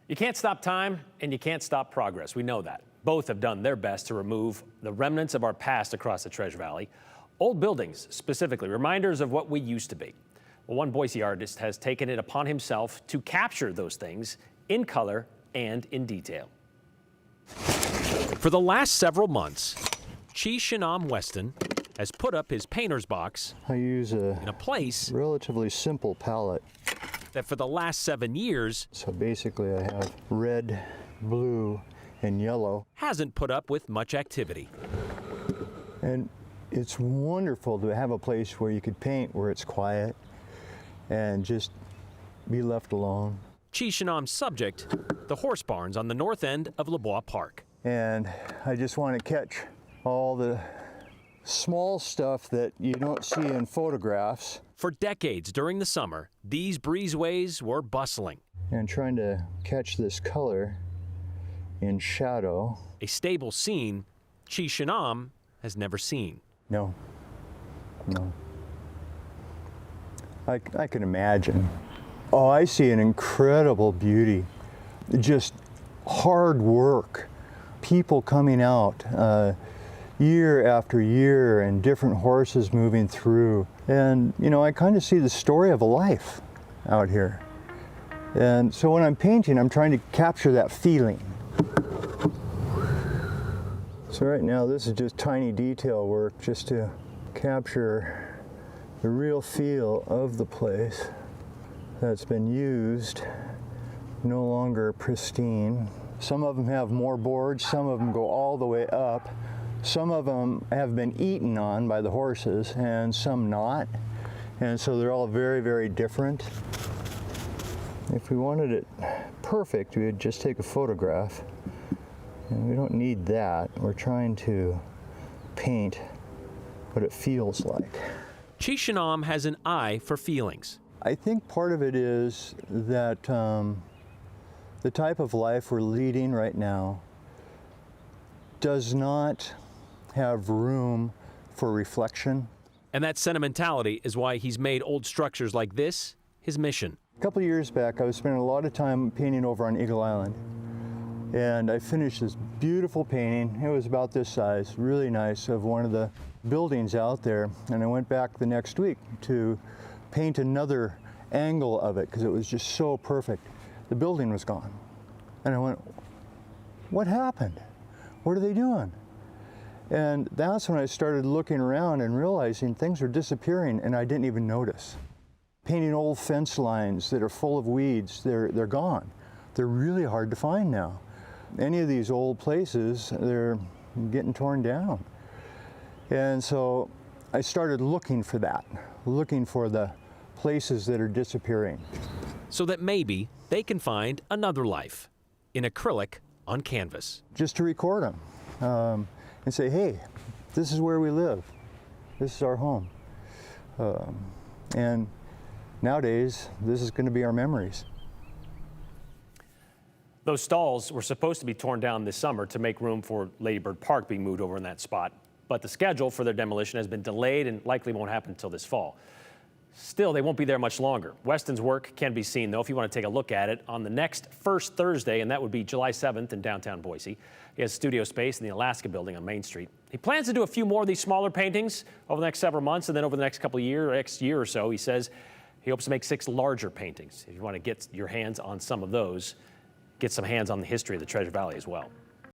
You can't stop time and you can't stop progress. We know that. Both have done their best to remove the remnants of our past across the Treasure Valley. Old buildings, specifically, reminders of what we used to be. Well, one Boise artist has taken it upon himself to capture those things in color and in detail. For the last several months, Westin has put up his painter's box I use in a place relatively simple palette. that for the last 7 years So basically I have red, blue, and yellow. hasn't put up with much activity. And it's wonderful to have a place where you could paint where it's quiet and just be left alone. Chisinam's subject, the horse barns on the north end of Les Bois Park. And I just want to catch all the small stuff that you don't see in photographs. For decades during the summer, these breezeways were bustling. And trying to catch this color in shadow. A stable scene Chisinam has never seen. No. I can imagine. Oh, I see an incredible beauty. Just hard work. People coming out year after year and different horses moving through. And, you know, I kind of see the story of a life out here. And so when I'm painting, I'm trying to capture that feeling. So right now, this is just tiny detail work just to capture the real feel of the place that's been used, no longer pristine. Some of them have more boards, some of them go all the way up. Some of them have been eaten on by the horses and some not. And so they're all very, very different. If we wanted it perfect, we would just take a photograph. And we don't need that. We're trying to paint what it feels like. Chisinam has an eye for feelings. I think part of it is that the type of life we're leading right now does not have room for reflection. And that sentimentality is why he's made old structures like this his mission. A couple of years back, I was spending a lot of time painting over on Eagle Island. And I finished this beautiful painting. It was about this size, really nice, of one of the buildings out there. And I went back the next week to paint another angle of it because it was just so perfect. The building was gone. And I went, what happened? What are they doing? And that's when I started looking around and realizing things are disappearing and I didn't even notice. Painting old fence lines that are full of weeds, they're gone. They're really hard to find now. Any of these old places, they're getting torn down. And so I started looking for that, looking for the places that are disappearing. So that maybe they can find another life in acrylic on canvas. Just to record them and say, hey, this is where we live. This is our home. And nowadays, this is going to be our memories. Those stalls were supposed to be torn down this summer to make room for Lady Bird Park being moved over in that spot. But the schedule for their demolition has been delayed and likely won't happen until this fall. Still, they won't be there much longer. Westin's work can be seen, though, if you want to take a look at it, on the next first Thursday, and that would be July 7th in downtown Boise. He has studio space in the Alaska building on Main Street. He plans to do a few more of these smaller paintings over the next several months, and then over the next couple of years, next year or so, he says he hopes to make 6 larger paintings. If you want to get your hands on some of those, get some hands on the history of the Treasure Valley as well.